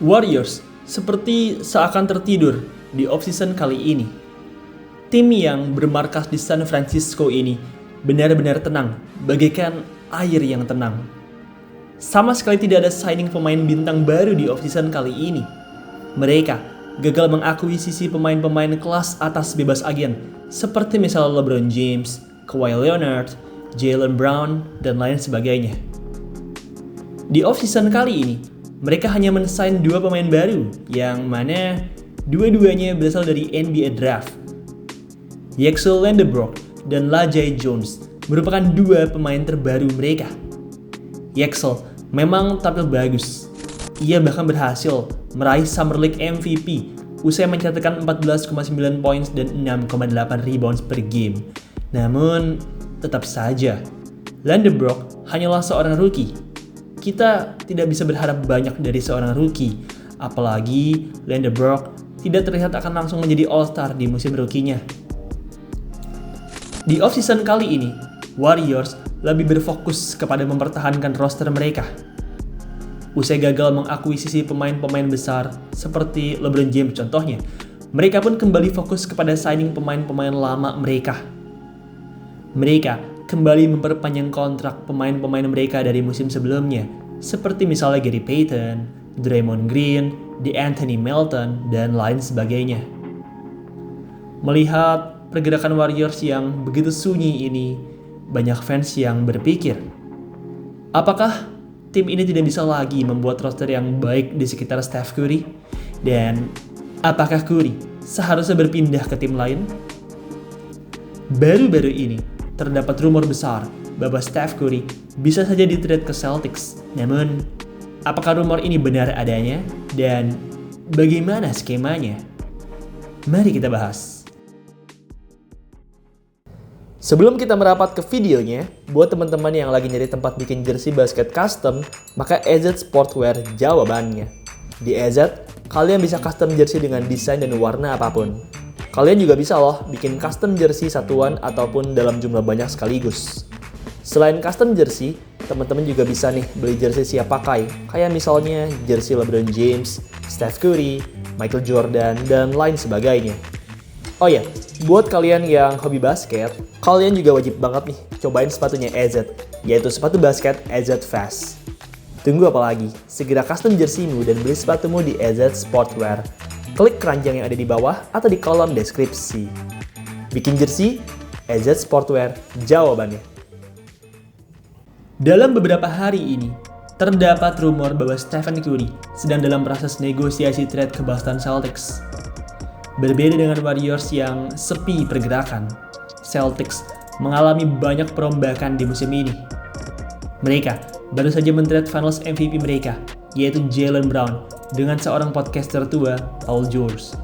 Warriors seperti seakan tertidur di off-season kali ini. Tim yang bermarkas di San Francisco ini benar-benar tenang, bagaikan air yang tenang. Sama sekali tidak ada signing pemain bintang baru di off-season kali ini. Mereka gagal mengakuisisi pemain-pemain kelas atas bebas agen seperti misalnya LeBron James, Kawhi Leonard, Jaylen Brown, dan lain sebagainya. Di off-season kali ini, mereka hanya men-sign 2 pemain baru yang mana dua-duanya berasal dari NBA Draft. Yaxel Landebrook dan Lajay Jones merupakan 2 pemain terbaru mereka. Yaxel memang tampil bagus. Ia bahkan berhasil meraih Summer League MVP usai mencatatkan 14,9 points dan 6,8 rebounds per game. Namun, tetap saja, Landebrook hanyalah seorang rookie. Kita tidak bisa berharap banyak dari seorang rookie, apalagi Landebrook tidak terlihat akan langsung menjadi All-Star di musim rookie-nya. Di off-season kali ini, Warriors lebih berfokus kepada mempertahankan roster mereka. Usai gagal mengakuisisi pemain-pemain besar seperti LeBron James contohnya, mereka pun kembali fokus kepada signing pemain-pemain lama mereka. Mereka kembali memperpanjang kontrak pemain-pemain mereka dari musim sebelumnya, seperti misalnya Gary Payton, Draymond Green, DeAnthony Melton, dan lain sebagainya. Melihat pergerakan Warriors yang begitu sunyi ini, banyak fans yang berpikir, apakah tim ini tidak bisa lagi membuat roster yang baik di sekitar Steph Curry? Dan apakah Curry seharusnya berpindah ke tim lain? Baru-baru ini, terdapat rumor besar bahwa Steph Curry bisa saja di-trade ke Celtics. Namun, apakah rumor ini benar adanya? Dan bagaimana skemanya? Mari kita bahas. Sebelum kita merapat ke videonya, buat teman-teman yang lagi nyari tempat bikin jersey basket custom, maka EZ Sportwear jawabannya. Di EZ, kalian bisa custom jersey dengan desain dan warna apapun. Kalian juga bisa loh bikin custom jersey satuan ataupun dalam jumlah banyak sekaligus. Selain custom jersey, teman-teman juga bisa nih beli jersey siap pakai, kayak misalnya jersey LeBron James, Steph Curry, Michael Jordan, dan lain sebagainya. Oh ya, buat kalian yang hobi basket, kalian juga wajib banget nih cobain sepatunya EZ, yaitu sepatu basket EZ Fast. Tunggu apa lagi? Segera custom jerseymu dan beli sepatumu di EZ Sportwear. Klik keranjang yang ada di bawah atau di kolom deskripsi. Bikin jersey, EZ Sportwear jawabannya. Dalam beberapa hari ini, terdapat rumor bahwa Stephen Curry sedang dalam proses negosiasi trade ke Boston Celtics. Berbeda dengan Warriors yang sepi pergerakan, Celtics mengalami banyak perombakan di musim ini. Mereka baru saja men-trade Finals MVP mereka, yaitu Jaylen Brown, dengan seorang podcaster tua, Paul George.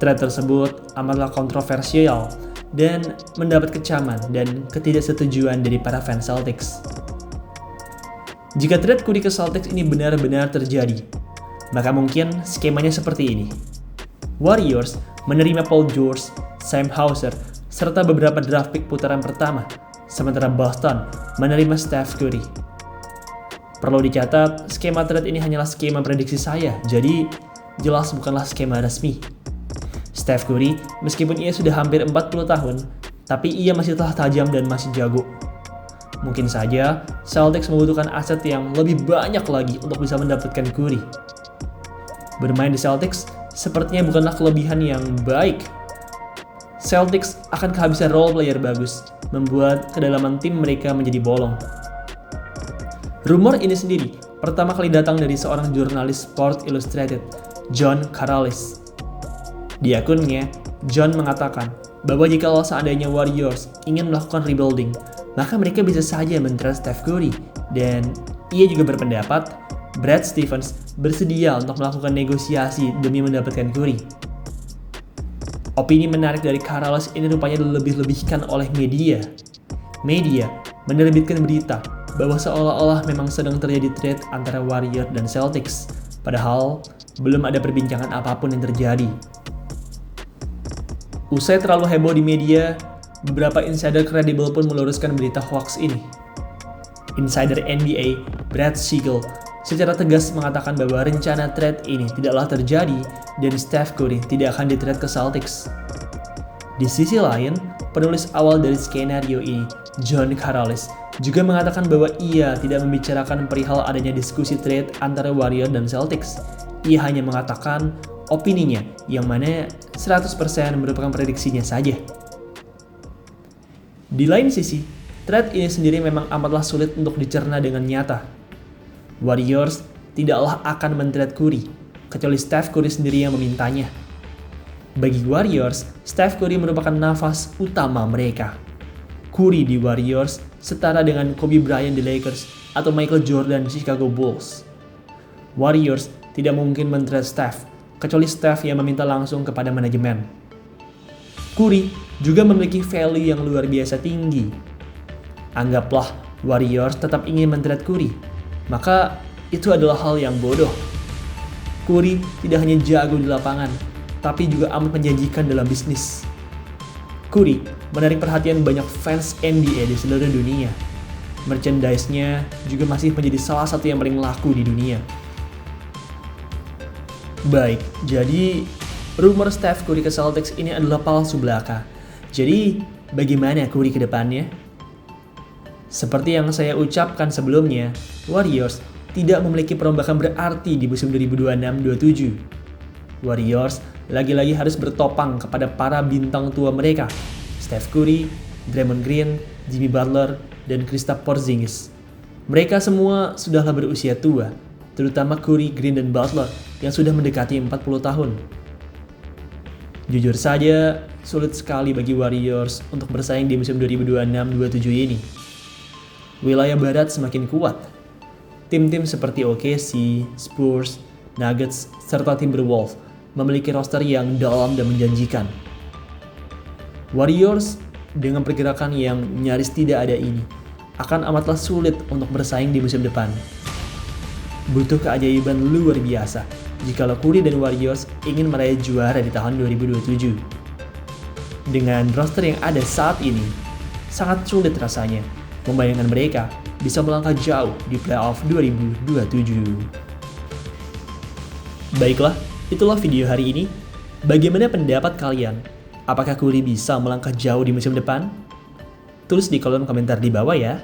Trade tersebut amatlah kontroversial dan mendapat kecaman dan ketidaksetujuan dari para fans Celtics. Jika trade Curry ke Celtics ini benar-benar terjadi, maka mungkin skemanya seperti ini. Warriors menerima Paul George, Sam Hauser, serta beberapa draft pick putaran pertama, sementara Boston menerima Steph Curry. Perlu dicatat, skema trade ini hanyalah skema prediksi saya, jadi jelas bukanlah skema resmi. Steph Curry, meskipun ia sudah hampir 40 tahun, tapi ia masih telah tajam dan masih jago. Mungkin saja, Celtics membutuhkan aset yang lebih banyak lagi untuk bisa mendapatkan Curry. Bermain di Celtics sepertinya bukanlah kelebihan yang baik. Celtics akan kehabisan role player bagus, membuat kedalaman tim mereka menjadi bolong. Rumor ini sendiri pertama kali datang dari seorang jurnalis Sports Illustrated, John Karalis. Di akunnya, John mengatakan bahwa jika seandainya Warriors ingin melakukan rebuilding, maka mereka bisa saja men-trade Steph Curry, dan ia juga berpendapat Brad Stevens bersedia untuk melakukan negosiasi demi mendapatkan Curry. Opini menarik dari Karalis ini rupanya dilebih-lebihkan oleh media. Media menerbitkan berita bahwa seolah-olah memang sedang terjadi trade antara Warriors dan Celtics, padahal belum ada perbincangan apapun yang terjadi. Usai terlalu heboh di media, beberapa insider kredibel pun meluruskan berita hoax ini. Insider NBA Brad Siegel secara tegas mengatakan bahwa rencana trade ini tidaklah terjadi dan Steph Curry tidak akan di-trade ke Celtics. Di sisi lain, penulis awal dari skenario ini, John Karalis, juga mengatakan bahwa ia tidak membicarakan perihal adanya diskusi trade antara Warriors dan Celtics. Ia hanya mengatakan opininya, yang mana 100% merupakan prediksinya saja. Di lain sisi, trade ini sendiri memang amatlah sulit untuk dicerna dengan nyata. Warriors tidaklah akan men-trade Curry, kecuali Steph Curry sendiri yang memintanya. Bagi Warriors, Steph Curry merupakan nafas utama mereka. Curry di Warriors setara dengan Kobe Bryant di Lakers atau Michael Jordan di Chicago Bulls. Warriors tidak mungkin men-trade Steph, kecuali Steph yang meminta langsung kepada manajemen. Curry juga memiliki value yang luar biasa tinggi. Anggaplah Warriors tetap ingin men-trade Curry, maka itu adalah hal yang bodoh. Curry tidak hanya jago di lapangan, tapi juga amat menjanjikan dalam bisnis. Curry menarik perhatian banyak fans NBA di seluruh dunia. Merchandise-nya juga masih menjadi salah satu yang paling laku di dunia. Baik, jadi rumor Steph Curry ke Celtics ini adalah palsu belaka. Jadi, bagaimana Curry ke depannya? Seperti yang saya ucapkan sebelumnya, Warriors tidak memiliki perombakan berarti di musim 2026-27. Warriors lagi-lagi harus bertopang kepada para bintang tua mereka, Steph Curry, Draymond Green, Jimmy Butler, dan Kristaps Porzingis. Mereka semua sudahlah berusia tua, terutama Curry, Green, dan Butler yang sudah mendekati 40 tahun. Jujur saja, sulit sekali bagi Warriors untuk bersaing di musim 2026-27 ini. Wilayah barat semakin kuat. Tim-tim seperti OKC, Spurs, Nuggets, serta Timberwolves memiliki roster yang dalam dan menjanjikan. Warriors dengan pergerakan yang nyaris tidak ada ini akan amatlah sulit untuk bersaing di musim depan. Butuh keajaiban luar biasa jikalau Curry dan Warriors ingin meraih juara di tahun 2027. Dengan roster yang ada saat ini, sangat sulit rasanya membayangkan mereka bisa melangkah jauh di playoff 2027. Baiklah, itulah video hari ini. Bagaimana pendapat kalian? Apakah Curry bisa melangkah jauh di musim depan? Tulis di kolom komentar di bawah ya.